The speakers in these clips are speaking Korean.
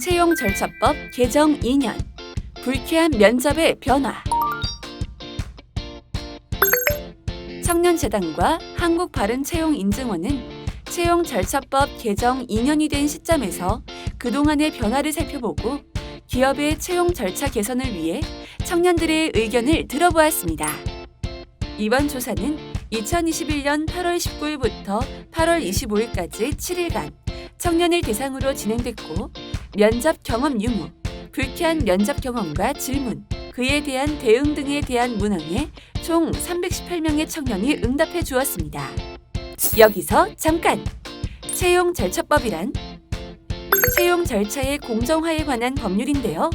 채용절차법 개정 2년 불쾌한 면접의 변화. 청년재단과 한국바른채용인증원은 채용절차법 개정 2년이 된 시점에서 그동안의 변화를 살펴보고 기업의 채용 절차 개선을 위해 청년들의 의견을 들어보았습니다. 이번 조사는 2021년 8월 19일부터 8월 25일까지 7일간 청년을 대상으로 진행됐고 면접 경험 유무, 불쾌한 면접 경험과 질문, 그에 대한 대응 등에 대한 문항에 총 318명의 청년이 응답해 주었습니다. 여기서 잠깐! 채용 절차법이란 채용 절차의 공정화에 관한 법률인데요.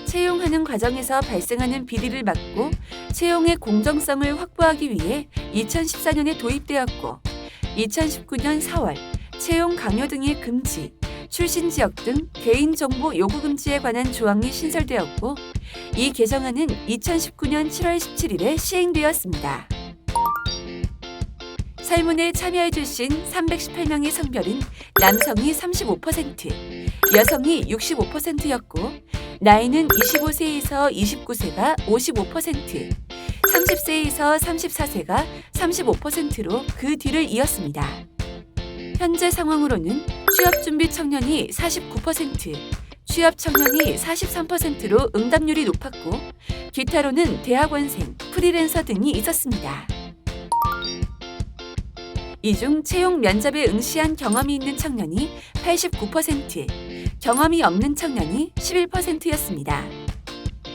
채용하는 과정에서 발생하는 비리를 막고 채용의 공정성을 확보하기 위해 2014년에 도입되었고 2019년 4월 채용 강요 등의 금지, 출신 지역 등 개인정보 요구 금지에 관한 조항이 신설되었고 이 개정안은 2019년 7월 17일에 시행되었습니다. 설문에 참여해 주신 318명의 성별은 남성이 35%, 여성이 65%였고 나이는 25세에서 29세가 55%, 30세에서 34세가 35%로 그 뒤를 이었습니다. 현재 상황으로는 취업준비 청년이 49%, 취업 청년이 43%로 응답률이 높았고 기타로는 대학원생, 프리랜서 등이 있었습니다. 이 중 채용 면접에 응시한 경험이 있는 청년이 89%, 경험이 없는 청년이 11%였습니다.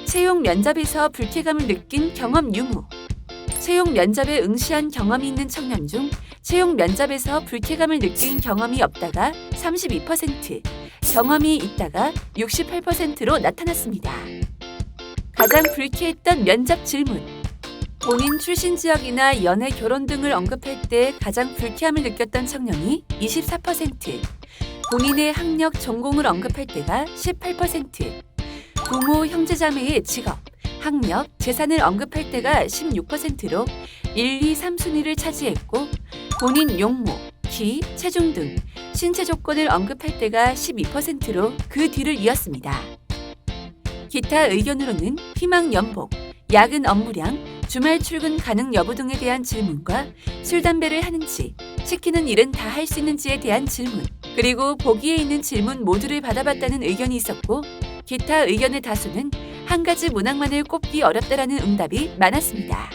채용 면접에서 불쾌감을 느낀 경험 유무. 채용 면접에 응시한 경험이 있는 청년 중 채용 면접에서 불쾌감을 느낀 경험이 없다가 32%, 경험이 있다가 68%로 나타났습니다. 가장 불쾌했던 면접 질문. 본인 출신 지역이나 연애, 결혼 등을 언급할 때 가장 불쾌함을 느꼈던 청년이 24%, 본인의 학력, 전공을 언급할 때가 18%, 부모, 형제자매의 직업, 학력, 재산을 언급할 때가 16%로 1, 2, 3순위를 차지했고 본인 용모, 키, 체중 등 신체 조건을 언급할 때가 12%로 그 뒤를 이었습니다. 기타 의견으로는 희망 연봉, 야근 업무량, 주말 출근 가능 여부 등에 대한 질문과 술, 담배를 하는지, 시키는 일은 다 할 수 있는지에 대한 질문, 그리고 보기에 있는 질문 모두를 받아봤다는 의견이 있었고 기타 의견의 다수는 한 가지 문항만을 꼽기 어렵다라는 응답이 많았습니다.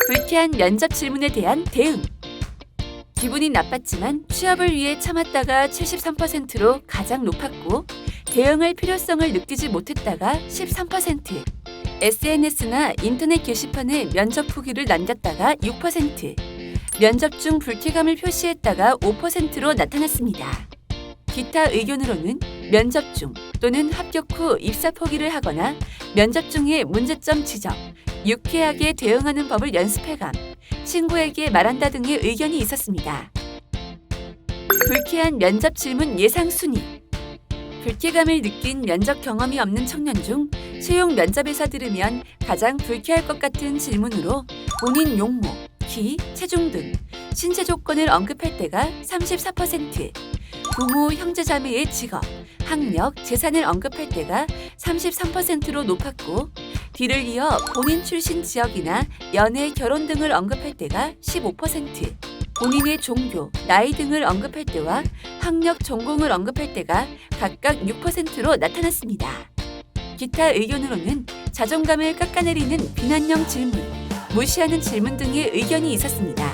불쾌한 면접 질문에 대한 대응. 기분이 나빴지만 취업을 위해 참았다가 73%로 가장 높았고 대응할 필요성을 느끼지 못했다가 13%, SNS나 인터넷 게시판에 면접 후기를 남겼다가 6%, 면접 중 불쾌감을 표시했다가 5%로 나타났습니다. 기타 의견으로는 면접 중 또는 합격 후 입사 포기를 하거나 면접 중에 문제점 지적, 유쾌하게 대응하는 법을 연습해감, 친구에게 말한다 등의 의견이 있었습니다. 불쾌한 면접 질문 예상 순위. 불쾌감을 느낀 면접 경험이 없는 청년 중 채용 면접에서 들으면 가장 불쾌할 것 같은 질문으로 본인 용모, 키, 체중 등 신체 조건을 언급할 때가 34%, 부모, 형제자매의 직업, 학력, 재산을 언급할 때가 33%로 높았고 뒤를 이어 본인 출신 지역이나 연애, 결혼 등을 언급할 때가 15%, 본인의 종교, 나이 등을 언급할 때와 학력, 전공을 언급할 때가 각각 6%로 나타났습니다. 기타 의견으로는 자존감을 깎아내리는 비난형 질문, 무시하는 질문 등의 의견이 있었습니다.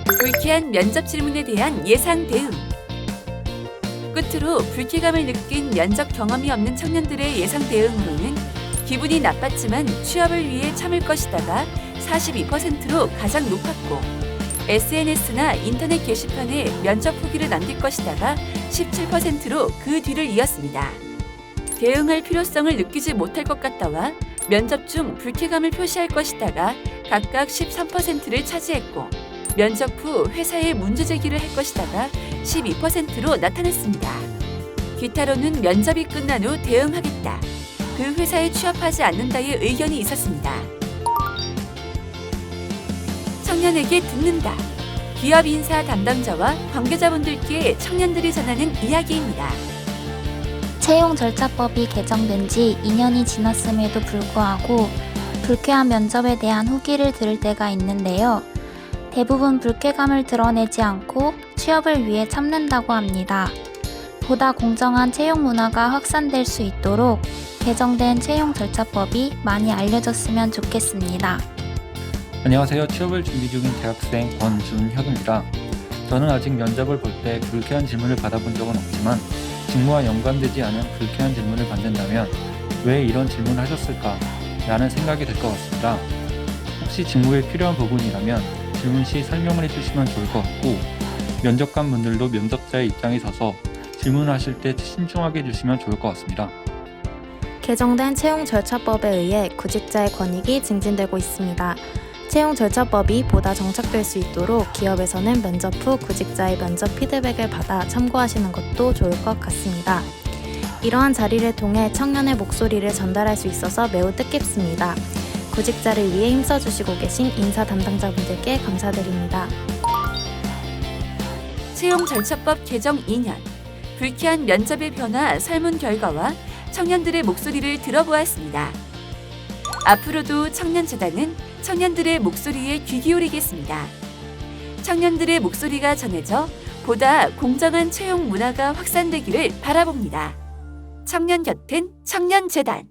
불쾌한 면접 질문에 대한 예상 대응. 끝으로 불쾌감을 느낀 면접 경험이 없는 청년들의 예상 대응으로는 기분이 나빴지만 취업을 위해 참을 것이다가 42%로 가장 높았고 SNS나 인터넷 게시판에 면접 후기를 남길 것이다가 17%로 그 뒤를 이었습니다. 대응할 필요성을 느끼지 못할 것 같다와 면접 중 불쾌감을 표시할 것이다가 각각 13%를 차지했고 면접 후 회사에 문제 제기를 할 것이다가 12%로 나타났습니다. 기타로는 면접이 끝난 후 대응하겠다, 그 회사에 취업하지 않는다의 의견이 있었습니다. 청년에게 듣는다. 기업 인사 담당자와 관계자분들께 청년들이 전하는 이야기입니다. 채용 절차법이 개정된 지 2년이 지났음에도 불구하고 불쾌한 면접에 대한 후기를 들을 때가 있는데요. 대부분 불쾌감을 드러내지 않고 취업을 위해 참는다고 합니다. 보다 공정한 채용 문화가 확산될 수 있도록 개정된 채용 절차법이 많이 알려졌으면 좋겠습니다. 안녕하세요. 취업을 준비 중인 대학생 권준혁입니다. 저는 아직 면접을 볼 때 불쾌한 질문을 받아본 적은 없지만 직무와 연관되지 않은 불쾌한 질문을 받는다면 왜 이런 질문을 하셨을까? 라는 생각이 들 것 같습니다. 혹시 직무에 필요한 부분이라면 질문 시 설명을 해주시면 좋을 것 같고 면접관 분들도 면접자의 입장에 서서 질문하실 때 신중하게 해주시면 좋을 것 같습니다. 개정된 채용 절차법에 의해 구직자의 권익이 증진되고 있습니다. 채용 절차법이 보다 정착될 수 있도록 기업에서는 면접 후 구직자의 면접 피드백을 받아 참고하시는 것도 좋을 것 같습니다. 이러한 자리를 통해 청년의 목소리를 전달할 수 있어서 매우 뜻깊습니다. 구직자를 위해 힘써주시고 계신 인사 담당자분들께 감사드립니다. 채용 절차법 개정 2년, 불쾌한 면접의 변화 설문 결과와 청년들의 목소리를 들어보았습니다. 앞으로도 청년재단은 청년들의 목소리에 귀 기울이겠습니다. 청년들의 목소리가 전해져 보다 공정한 채용 문화가 확산되기를 바라봅니다. 청년 곁은 청년재단.